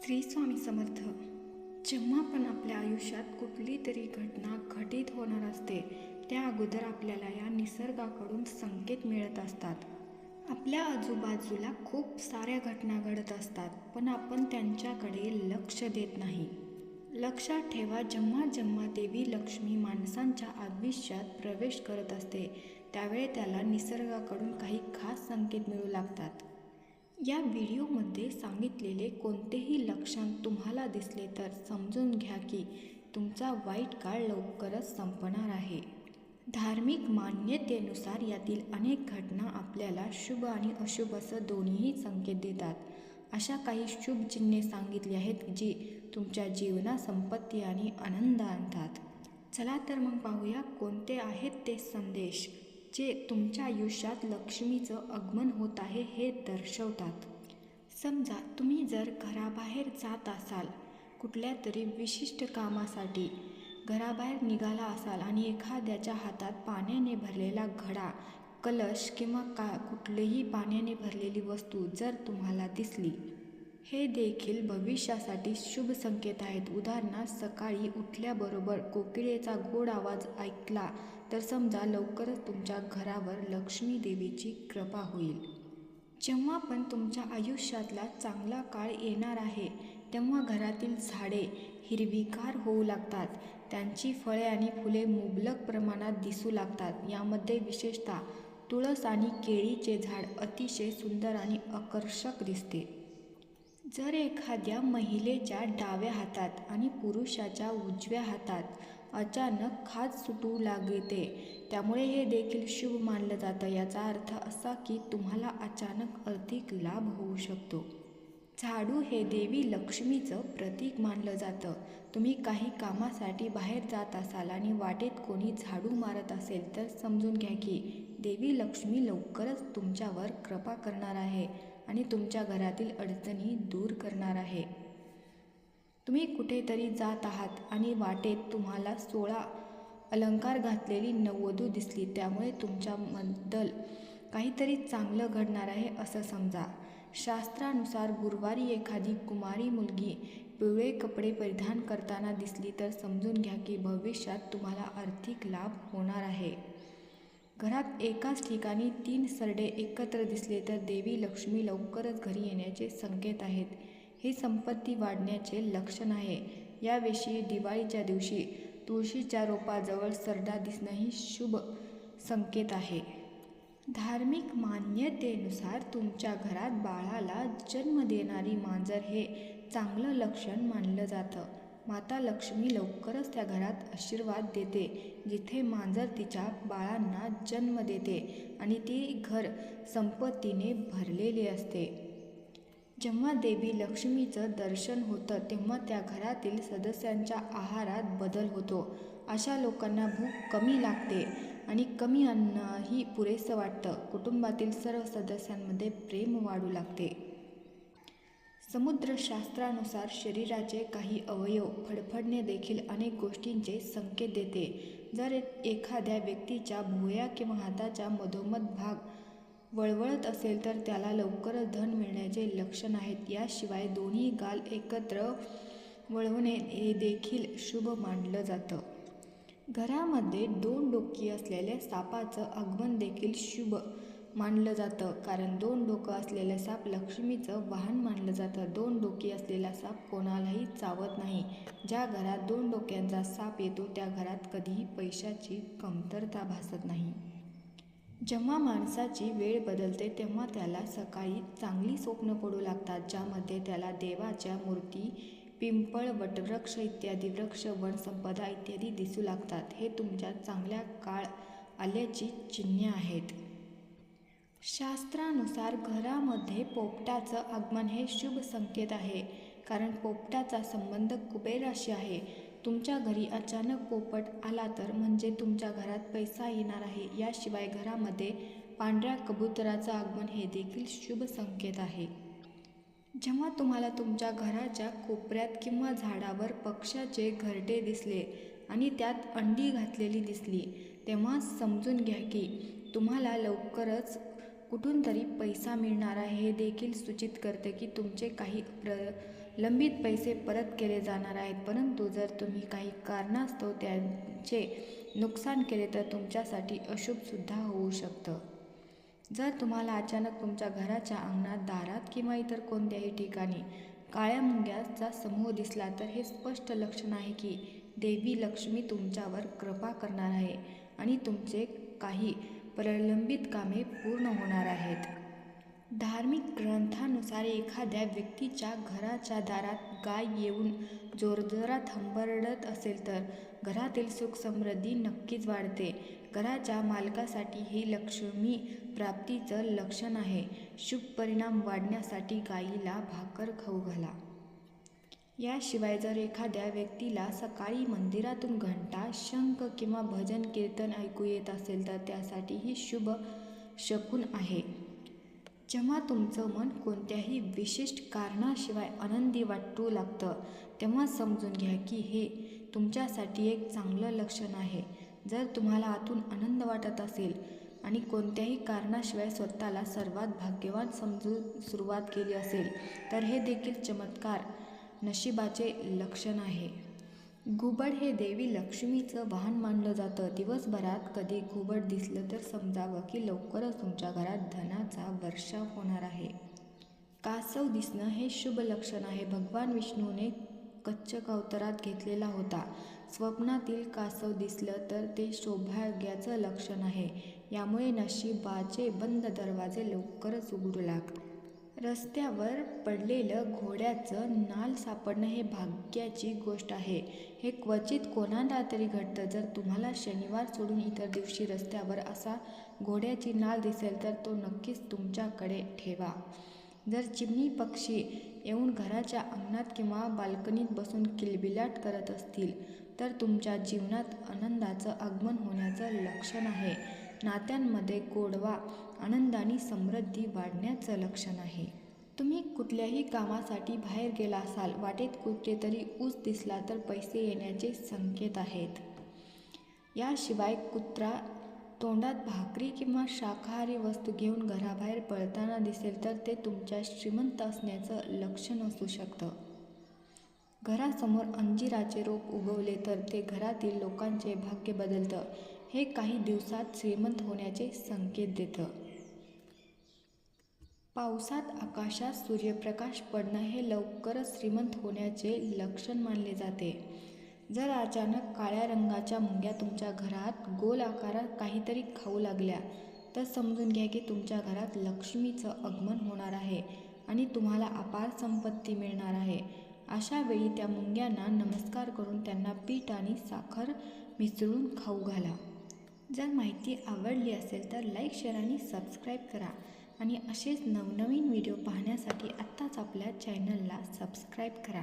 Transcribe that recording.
श्री स्वामी समर्थ. जेव्हा पण आपल्या आयुष्यात कुठली तरी घटना घटित होणार असते त्या अगोदर आपल्याला या निसर्गाकडून संकेत मिळत असतात. आपल्या आजूबाजूला खूप साऱ्या घटना घडत असतात, पण आपण त्यांच्याकडे लक्ष देत नाही. लक्षात ठेवा, जेव्हा जेव्हा देवी लक्ष्मी माणसांच्या आयुष्यात प्रवेश करत असते त्यावेळी त्याला निसर्गाकडून काही खास संकेत मिळू लागतात. या व्हिडिओमध्ये सांगितलेले कोणतेही लक्षण तुम्हाला दिसले तर समजून घ्या की तुमचा वाईट काळ लवकरच संपणार आहे. धार्मिक मान्यतेनुसार यातील अनेक घटना आपल्याला शुभ आणि अशुभ असं दोन्हीही संकेत देतात. अशा काही शुभ चिन्हे सांगितली आहेत जी तुमच्या जीवनात संपत्ती आणि आनंद आणतात. चला तर मग पाहूया कोणते आहेत ते संदेश जे तुमच्या आयुष्यात लक्ष्मीचं आगमन होत आहे हे दर्शवतात. समजा तुम्ही जर घराबाहेर जात असाल, कुठल्या तरी विशिष्ट कामासाठी घराबाहेर निघाला असाल आणि एखाद्याच्या हातात पाण्याने भरलेला घडा, कलश किंवा कुठलीही पाण्याने भरलेली वस्तू जर तुम्हाला दिसली, हे देखील भविष्यासाठी शुभ संकेत आहेत. उदाहरणार्थ, सकाळी उठल्याबरोबर कोकिळेचा गोड आवाज ऐकला तर समजा लवकरच तुमच्या घरावर लक्ष्मी देवीची कृपा होईल. जेव्हा पण तुमच्या आयुष्यातला चांगला काळ येणार आहे तेव्हा घरातील झाडे हिरवीगार होऊ लागतात, त्यांची फळे आणि फुले मुबलक प्रमाणात दिसू लागतात. यामध्ये विशेषतः तुळस आणि केळीचे झाड अतिशय सुंदर आणि आकर्षक दिसते. जर एखाद्या महिलेच्या डाव्या हातात आणि पुरुषाच्या उजव्या हातात अचानक खाज सुटू लागते त्यामुळे हे देखील शुभ मानलं जातं. याचा अर्थ असा की तुम्हाला अचानक आर्थिक लाभ होऊ शकतो. झाडू हे देवी लक्ष्मीचं प्रतीक मानलं जातं. तुम्ही काही कामासाठी बाहेर जात असाल आणि वाटेत कोणी झाडू मारत असेल तर समजून घ्या की देवी लक्ष्मी लवकरच तुमच्यावर कृपा करणार आहे आणि तुमच्या घरातील अडचणी दूर करणार आहे. तुम्ही कुठेतरी जात आहात आणि वाटेत तुम्हाला 16 अलंकार घातलेली नववधू दिसली, त्यामुळे तुमच्याबद्दल काहीतरी चांगलं घडणार आहे असं समजा. शास्त्रानुसार गुरुवारी एखादी कुमारी मुलगी पिवळे कपडे परिधान करताना दिसली तर समजून घ्या की भविष्यात तुम्हाला आर्थिक लाभ होणार आहे. घरात एकाच ठिकाणी 3 सरडे एकत्र दिसले तर देवी लक्ष्मी लवकरच घरी येण्याचे संकेत आहेत. हे संपत्ती वाढण्याचे लक्षण आहे. याविषयी दिवाळीच्या दिवशी तुळशीच्या रोपाजवळ सरडा दिसणंही शुभ संकेत आहे. धार्मिक मान्यतेनुसार तुमच्या घरात बाळाला जन्म देणारी मांजर हे चांगलं लक्षण मानलं जातं. माता लक्ष्मी लवकरच त्या घरात आशीर्वाद देते जिथे मांजर तिच्या बाळांना जन्म देते आणि ती घर संपत्तीने भरलेले असते. जेव्हा देवी लक्ष्मीचं दर्शन होतं तेव्हा त्या घरातील सदस्यांच्या आहारात बदल होतो. अशा लोकांना भूक कमी लागते आणि कमी अन्नही पुरेसं वाटतं. कुटुंबातील सर्व सदस्यांमध्ये प्रेम वाढू लागते. समुद्रशास्त्रानुसार शरीराचे काही अवयव फडफडणे देखील अनेक गोष्टींचे संकेत देते. जर एखाद्या व्यक्तीच्या भुवया किंवा हाताच्या मधोमध भाग वळवळत असेल तर त्याला लवकरच धन मिळण्याचे लक्षण आहेत. याशिवाय दोन्ही गाल एकत्र वळवणे हे देखील शुभ मानलं जातं. घरामध्ये 2 डोकी असलेल्या सापाचं आगमन देखील शुभ मानलं जातं, कारण 2 डोकं असलेलं साप लक्ष्मीचं वाहन मानलं जातं. 2 डोकी असलेला साप कोणालाही चावत नाही. ज्या घरात 2 डोक्यांचा साप येतो त्या घरात कधीही पैशाची कमतरता भासत नाही. जेव्हा माणसाची वेळ बदलते तेव्हा त्याला सकाळी चांगली स्वप्न पडू लागतात, ज्यामध्ये त्याला देवाच्या मूर्ती, पिंपळ, वटवृक्ष इत्यादी वृक्ष, वनसंपदा इत्यादी दिसू लागतात. हे तुमच्या चांगल्या काळ आल्याची चिन्हे आहेत. शास्त्रानुसार घरामध्ये पोपटाचं आगमन हे शुभ संकेत आहे, कारण पोपटाचा संबंध कुबेराशी आहे. तुमच्या घरी अचानक पोपट आला तर म्हणजे तुमच्या घरात पैसा येणार आहे. याशिवाय घरामध्ये पांढऱ्या कबुतराचं आगमन हे देखील शुभ संकेत आहे. जेव्हा तुम्हाला तुमच्या घराच्या कोपऱ्यात किंवा झाडावर पक्ष्याचे घरटे दिसले आणि त्यात अंडी घातलेली दिसली तेव्हा समजून घ्या की तुम्हाला लवकरच कुठून तरी पैसा मिळणार आहे. हे देखील सूचित करते की तुमचे काही लंबित पैसे परत केले जाणार आहेत, परंतु जर तुम्ही काही कारणास्तव त्यांचे नुकसान केले तर तुमच्यासाठी अशुभसुद्धा होऊ शकतं. जर तुम्हाला अचानक तुमच्या घराच्या अंगणात, दारात किंवा इतर कोणत्याही ठिकाणी काळ्या मुंग्यांचा समूह दिसला तर हे स्पष्ट लक्षण आहे की देवी लक्ष्मी तुमच्यावर कृपा करणार आहे आणि तुमचे काही प्रलंबित कामे पूर्ण होणार आहेत. धार्मिक ग्रंथानुसार एखाद्या व्यक्तीच्या घराच्या दारात गाय येऊन जोरजोरात हंबरडत असेल तर घरातील सुख समृद्धी नक्कीच वाढते. घराच्या मालकासाठी हे लक्ष्मी प्राप्तीचं लक्षण आहे. शुभ परिणाम वाढण्यासाठी गायीला भाकर खाऊ घाला. याशिवाय जर एखाद्या व्यक्तीला सकाळी मंदिरातून घंटा, शंख किंवा भजन कीर्तन ऐकू येत असेल तर त्यासाठी ही शुभ शकुन आहे. जेव्हा तुमचं मन कोणत्याही विशिष्ट कारणाशिवाय आनंदी वाटू लागतं तेव्हा समजून घ्या की हे तुमच्यासाठी एक चांगलं लक्षण आहे. जर तुम्हाला आतून आनंद वाटत असेल आणि कोणत्याही कारणाशिवाय स्वतःला सर्वात भाग्यवान समजून सुरुवात केली असेल तर हे देखील चमत्कार नशिबाचे लक्षण आहे. घुबड हे देवी लक्ष्मीचं वाहन मानलं जातं. दिवसभरात कधी घुबड दिसलं तर समजावं की लवकरच तुमच्या घरात धनाचा वर्षाव होणार आहे. कासव दिसणं हे शुभ लक्षण आहे. भगवान विष्णूने कच्छप अवतारात घेतलेला होता. स्वप्नातील कासव दिसलं तर ते सौभाग्याचं लक्षण आहे. यामुळे नशिबाचे बंद दरवाजे लवकरच उघडू लागतात. रस्त्यावर पडलेलं घोड्याचं नाल सापडणं हे भाग्याची गोष्ट आहे. हे क्वचित कोणाला तरी घडतं. जर तुम्हाला शनिवार सोडून इतर दिवशी रस्त्यावर असा घोड्याची नाल दिसेल तर तो नक्कीच तुमच्याकडे ठेवा. जर चिमणी पक्षी येऊन घराच्या अंगणात किंवा बाल्कनीत बसून किलबिलाट करत असतील तर तुमच्या जीवनात आनंदाचं आगमन होण्याचं लक्षण आहे. नात्यांमध्ये गोडवा, आनंद आणि समृद्धी वाढण्याचं लक्षण आहे. तुम्ही कुठल्याही कामासाठी बाहेर गेला असाल, वाटेत कुठेतरी ऊस दिसला तर पैसे येण्याचे संकेत आहेत. याशिवाय कुत्रा तोंडात भाकरी किंवा शाकाहारी वस्तू घेऊन घराबाहेर पळताना दिसेल तर ते तुमच्या श्रीमंत असण्याचं लक्षण असू शकतं. घरासमोर अंजिराचे रोप उगवले तर ते घरातील लोकांचे भाग्य बदलतं. हे काही दिवसात श्रीमंत होण्याचे संकेत देतं. पावसात आकाशात सूर्यप्रकाश पडणं हे लवकरच श्रीमंत होण्याचे लक्षण मानले जाते. जर अचानक काळ्या रंगाच्या मुंग्या तुमच्या घरात गोल आकारात काहीतरी खाऊ लागल्या तर समजून घ्या की तुमच्या घरात लक्ष्मीचं आगमन होणार आहे आणि तुम्हाला अपार संपत्ती मिळणार आहे. अशा वेळी त्या मुंग्यांना नमस्कार करून त्यांना पीठ आणि साखर मिसळून खाऊ घाला. जर माहिती आवडली असेल तर लाईक, शेअर आणि सबस्क्राईब करा आणि असेच नवनवीन व्हिडिओ पाहण्यासाठी आत्ताच आपल्या चॅनलला सबस्क्राईब करा.